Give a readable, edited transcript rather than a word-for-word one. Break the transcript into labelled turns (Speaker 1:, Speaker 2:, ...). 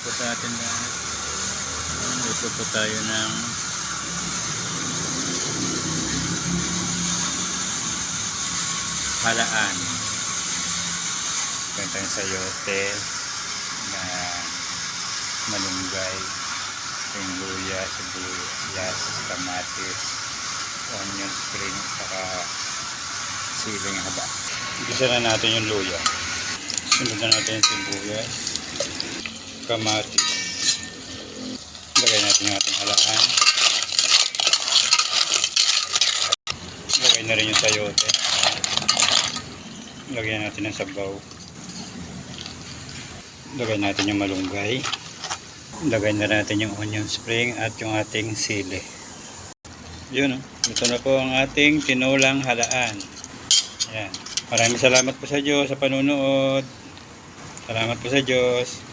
Speaker 1: po natin na luto po tayo ng halaan. Kantang sayote na malunggay, luya, sibuyas, kamatis, onion spring, saka siling haba. Igisa na natin yung luya. Sunod na natin yung sibuyas, kamatis. Lagay natin yung ating halaan. Lagay na rin yung sayote. Lagyan natin ng sabaw. Lagay natin yung malunggay. Lagay na natin yung onion spring at yung ating sili. Yun, ito na po ang ating tinulang halaan. Ayan. Maraming salamat po sa Diyos sa panunood. Salamat po sa Diyos.